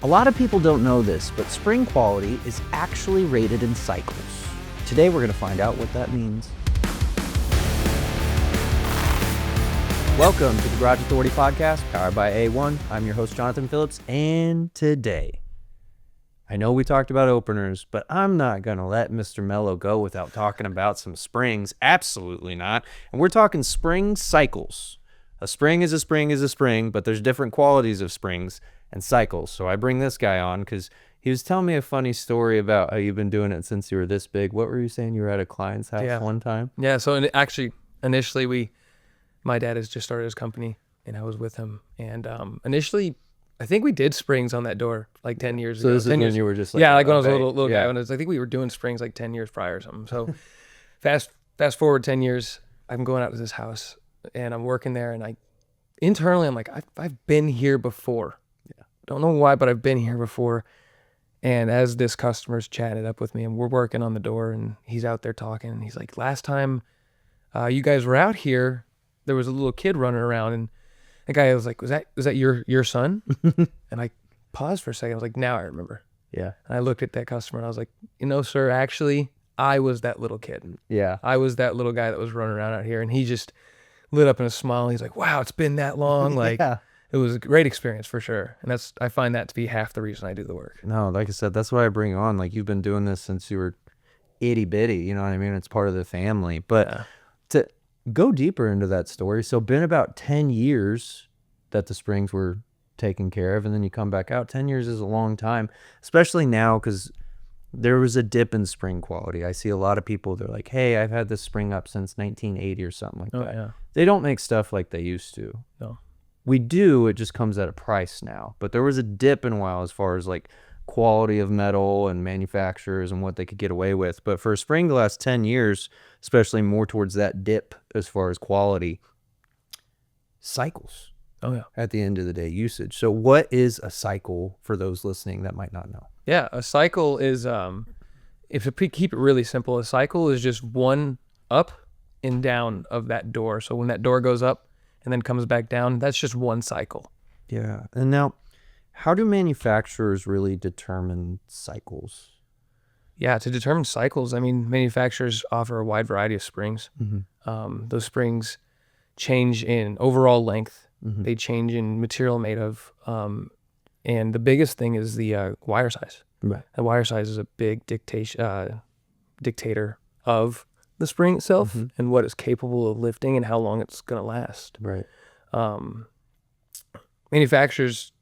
A lot of people don't know this, but spring quality is actually rated in cycles. Today we're going to find out what that means. Welcome to the Garage Authority Podcast, powered by A1. I'm your host, Jonathan Phillips, and today, I know we talked about openers, but I'm not going to let Mr. Mello go without talking about some springs. Absolutely not. And we're talking spring cycles. A spring is a spring is a spring, but there's different qualities of springs and cycles. So I bring this guy on because he was telling me a funny story about how you've been doing it since you were this big. What were you saying? You were at a client's house one time? Yeah, so actually, initially, my dad has just started his company, and I was with him. And initially, I think we did springs on that door like 10 years ago. So this is when you were just like... Yeah, like when I was a little guy. I think we were doing springs like 10 years prior or something. So fast forward 10 years, I'm going out to this house, and I'm working there, and internally, I'm like, I've been here before. Yeah. Don't know why, but I've been here before. And as this customer's chatted up with me, and we're working on the door, and he's out there talking, and he's like, last time you guys were out here, there was a little kid running around, and the guy was like, was that your son? And I paused for a second. I was like, now I remember. Yeah. And I looked at that customer, and I was like, sir, actually, I was that little kid. Yeah. I was that little guy that was running around out here, and he just lit up in a smile. He's like, wow, it's been that long. Like, yeah. It was a great experience for sure. And I find that to be half the reason I do the work. No, like I said, that's why I bring you on. Like, you've been doing this since you were itty bitty, you know what I mean? It's part of the family. But to go deeper into that story, so been about 10 years that the springs were taken care of, and then you come back out. 10 years is a long time, especially now, because there was a dip in spring quality. I see a lot of people, they're like, hey, I've had this spring up since 1980 or something like that. Yeah. They don't make stuff like they used to. No. We do, it just comes at a price now. But there was a dip in a while as far as like quality of metal and manufacturers and what they could get away with. But for a spring the last 10 years, especially more towards that dip as far as quality, cycles. Oh, yeah. At the end of the day, usage. So what is a cycle for those listening that might not know? Yeah, a cycle is, if we keep it really simple, a cycle is just one up and down of that door. So when that door goes up and then comes back down, that's just one cycle. Yeah. And now, how do manufacturers really determine cycles? Yeah, to determine cycles, I mean, manufacturers offer a wide variety of springs. Mm-hmm. Those springs change in overall length. Mm-hmm. They change in material made of. And the biggest thing is the wire size. Right. The wire size is a big dictator of the spring itself, mm-hmm. and what it's capable of lifting and how long it's going to last. Right. Manufacturers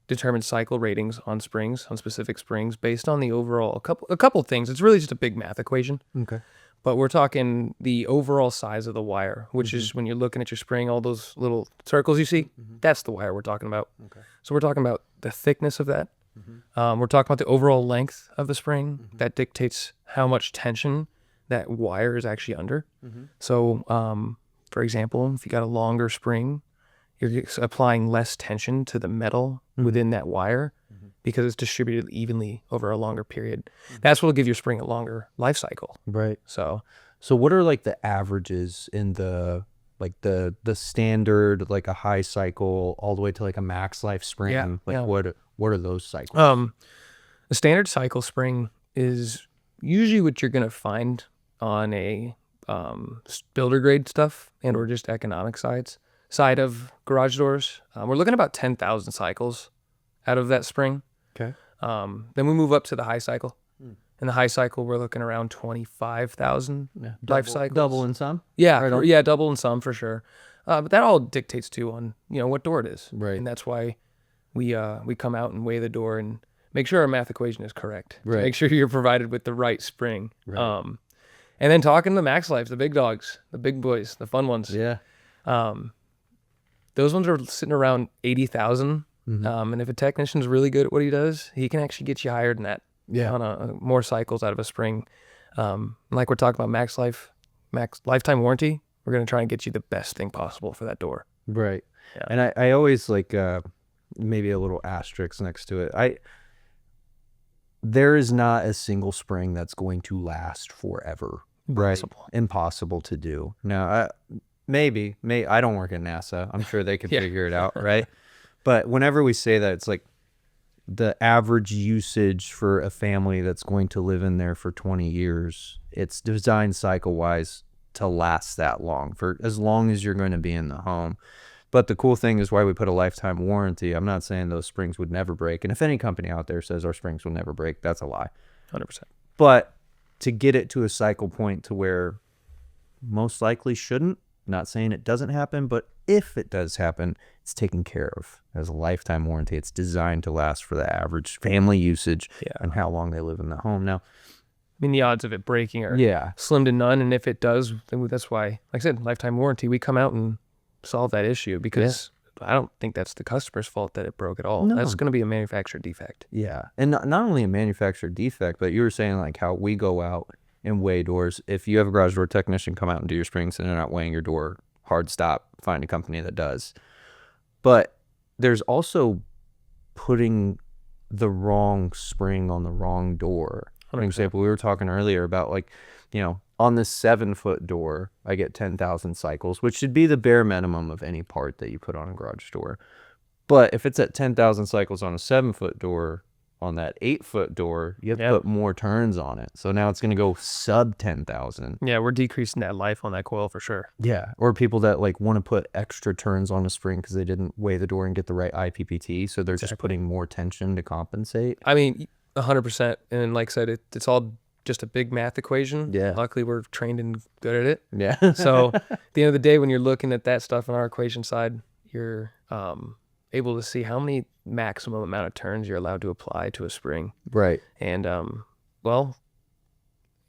determine cycle ratings on springs, on specific springs, based on the overall, a couple things. It's really just a big math equation. Okay. But we're talking the overall size of the wire, which mm-hmm. is when you're looking at your spring, all those little circles you see, mm-hmm. that's the wire we're talking about. Okay. So we're talking about the thickness of that. Mm-hmm. We're talking about the overall length of the spring. Mm-hmm. That dictates how much tension that wire is actually under. Mm-hmm. So, for example, if you got a longer spring, you're applying less tension to the metal mm-hmm. within that wire mm-hmm. because it's distributed evenly over a longer period. Mm-hmm. That's what will give your spring a longer life cycle. Right. So what are like the averages in the standard, like a high cycle all the way to like a max life spring? Yeah. What are those cycles? A standard cycle spring is usually what you're going to find on a builder grade stuff and or just economic side of garage doors. We're looking at about 10,000 cycles out of that spring. Okay. Then we move up to the high cycle. In the high cycle, we're looking around 25,000 life cycles. Double in some? Yeah, right, double in some for sure. But that all dictates too on what door it is. Right. And that's why we come out and weigh the door and make sure our math equation is correct. Right. Make sure you're provided with the right spring. Right. And then talking to the max life, the big dogs, the big boys, the fun ones. Yeah. Those ones are sitting around 80,000. Mm-hmm. And if a technician's really good at what he does, he can actually get you higher than that. Yeah. On more cycles out of a spring. Like we're talking about max lifetime warranty, we're going to try and get you the best thing possible for that door. Right. Yeah. And I always like maybe a little asterisk next to it. There is not a single spring that's going to last forever. Impossible. Right? Impossible to do. Now, maybe I don't work at NASA. I'm sure they can figure it out, right? But whenever we say that, it's like the average usage for a family that's going to live in there for 20 years, it's designed cycle-wise to last that long, for as long as you're going to be in the home. But the cool thing is why we put a lifetime warranty. I'm not saying those springs would never break. And if any company out there says our springs will never break, that's a lie. 100%. But to get it to a cycle point to where most likely shouldn't, not saying it doesn't happen, but if it does happen, it's taken care of as a lifetime warranty. It's designed to last for the average family usage and how long they live in the home. Now, I mean, the odds of it breaking are slim to none. And if it does, then that's why, like I said, lifetime warranty, we come out and solve that issue, because I don't think that's the customer's fault that it broke at all. No. That's going to be a manufacturer defect. Yeah. And not only a manufacturer defect, but you were saying like how we go out and weigh doors. If you have a garage door technician come out and do your springs and they're not weighing your door, hard stop, find a company that does. But there's also putting the wrong spring on the wrong door. For example, we were talking earlier about like, you know, on this 7-foot door, I get 10,000 cycles, which should be the bare minimum of any part that you put on a garage door. But if it's at 10,000 cycles on a 7-foot door, on that 8-foot door, you have to put more turns on it. So now it's going to go sub 10,000. Yeah, we're decreasing that life on that coil for sure. Yeah. Or people that like want to put extra turns on a spring because they didn't weigh the door and get the right IPPT. So they're just putting more tension to compensate. I mean, 100%. And like I said, it's all just a big math equation. Yeah. Luckily, we're trained and good at it. Yeah. So at the end of the day, when you're looking at that stuff on our equation side, you're able to see how many maximum amount of turns you're allowed to apply to a spring. Right. And well,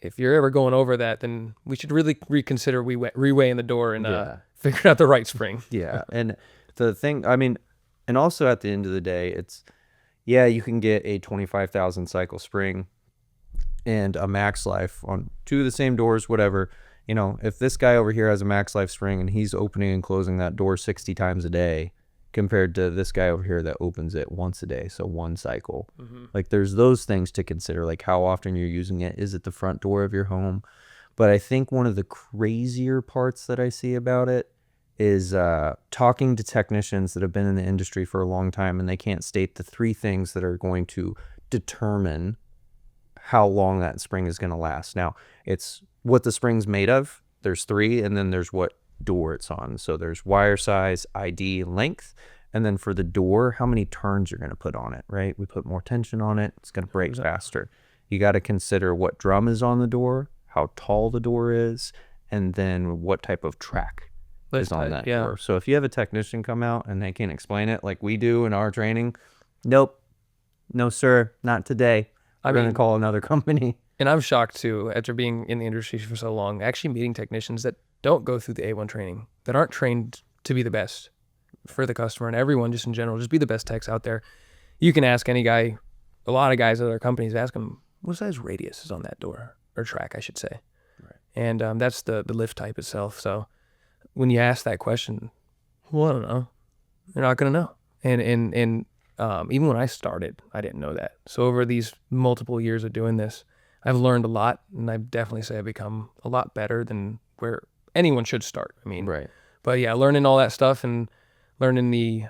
if you're ever going over that, then we should really reconsider reweighing the door and figuring out the right spring. Yeah. And the thing, I mean, and also at the end of the day, it's, you can get a 25,000 cycle spring and a max life on 2 of the same doors, whatever. You know, if this guy over here has a max life spring and he's opening and closing that door 60 times a day compared to this guy over here that opens it once a day, so 1 cycle. Like there's those things to consider, like how often you're using it. Is it the front door of your home? But I think one of the crazier parts that I see about it is talking to technicians that have been in the industry for a long time, and they can't state the 3 things that are going to determine how long that spring is going to last. Now, it's what the spring's made of. There's 3, and then there's what door it's on. So there's wire size, ID, length, and then for the door, how many turns you're going to put on it, right? We put more tension on it, it's going to break faster. You got to consider what drum is on the door, how tall the door is, and then what type of track is on that door. So if you have a technician come out and they can't explain it like we do in our training, nope, no sir, not today. I'm going to call another company. And I'm shocked too, after being in the industry for so long, actually meeting technicians that don't go through the A1 training, that aren't trained to be the best for the customer and everyone just in general, just be the best techs out there. You can ask any guy, a lot of guys at other companies, ask them, what size radius is on that door, or track, I should say. Right. And that's the lift type itself. So when you ask that question, well, I don't know. You're not going to know. And even when I started, I didn't know that. So over these multiple years of doing this, I've learned a lot, and I definitely say I've become a lot better than where anyone should start. I mean, but yeah, learning all that stuff and learning the,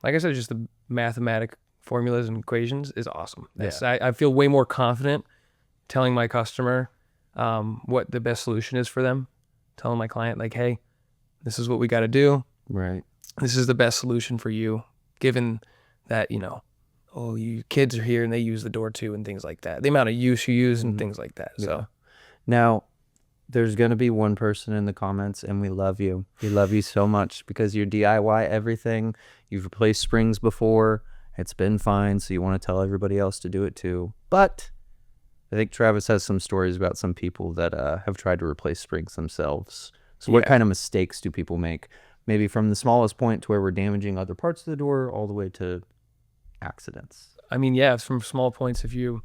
like I said, just the mathematic formulas and equations is awesome. I feel way more confident telling my customer what the best solution is for them, telling my client like, hey, this is what we got to do. Right. This is the best solution for you, given that, you know, oh, you kids are here and they use the door too and things like that. The amount of use you use and things like that. So now there's going to be one person in the comments, and we love you. We love you so much because you're DIY everything. You've replaced springs before. It's been fine. So you want to tell everybody else to do it too. But I think Travis has some stories about some people that have tried to replace springs themselves. So what kind of mistakes do people make? Maybe from the smallest point to where we're damaging other parts of the door all the way to accidents. I mean, yeah, from small points, if you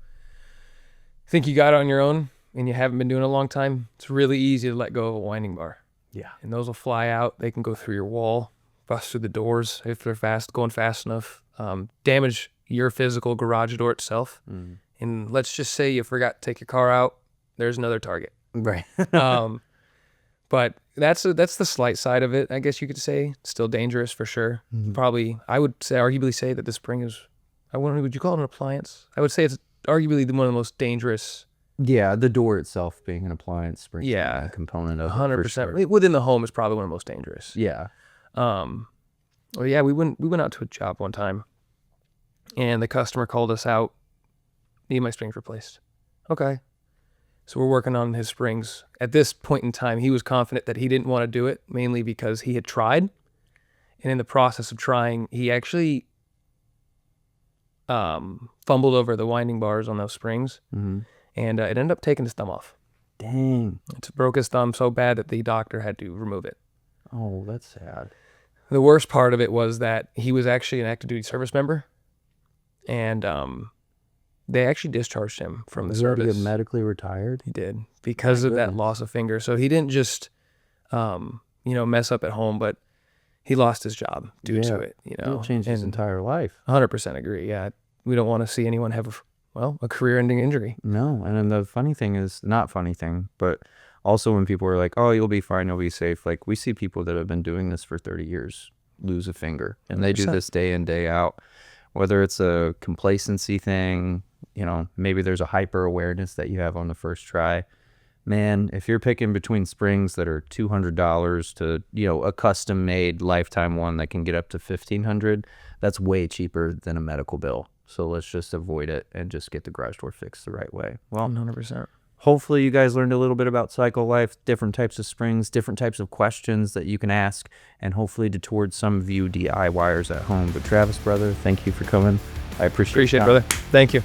think you got it on your own and you haven't been doing it a long time, it's really easy to let go of a winding bar. Yeah. And those will fly out. They can go through your wall, bust through the doors if they're going fast enough, damage your physical garage door itself. And let's just say you forgot to take your car out, there's another target. Right. But that's the slight side of it, I guess you could say. It's still dangerous for sure. Probably, I would say, arguably say that the spring is would you call it an appliance? I would say it's arguably one of the most dangerous. Yeah, the door itself being an appliance spring. Yeah. A component of 100%. Within the home is probably one of the most dangerous. Yeah. Well, yeah, we went out to a job one time, and the customer called us out. Need my springs replaced. Okay. So we're working on his springs. At this point in time, he was confident that he didn't want to do it, mainly because he had tried. And in the process of trying, he actually fumbled over the winding bars on those springs, and it ended up taking his thumb off. Dang. It broke his thumb so bad that the doctor had to remove it. Oh, that's sad. The worst part of it was that he was actually an active duty service member, and they actually discharged him from the service. Was he medically retired? He did, because of that loss of finger. So he didn't just, mess up at home, but he lost his job due to it. It'll change his entire life. 100% agree. Yeah, we don't want to see anyone have a career-ending injury. No, and then the funny thing is, not funny thing, but also when people are like, "Oh, you'll be fine, you'll be safe." Like, we see people that have been doing this for 30 years lose a finger, and they do 100%. this day in, day out. Whether it's a complacency thing, maybe there's a hyper awareness that you have on the first try. Man, if you're picking between springs that are $200 to, a custom made lifetime one that can get up to $1,500, that's way cheaper than a medical bill. So let's just avoid it and just get the garage door fixed the right way. Well, 100%. hopefully you guys learned a little bit about cycle life, different types of springs, different types of questions that you can ask, and hopefully detoured some of you DIYers at home. But Travis, brother, thank you for coming. I appreciate it, brother. Thank you.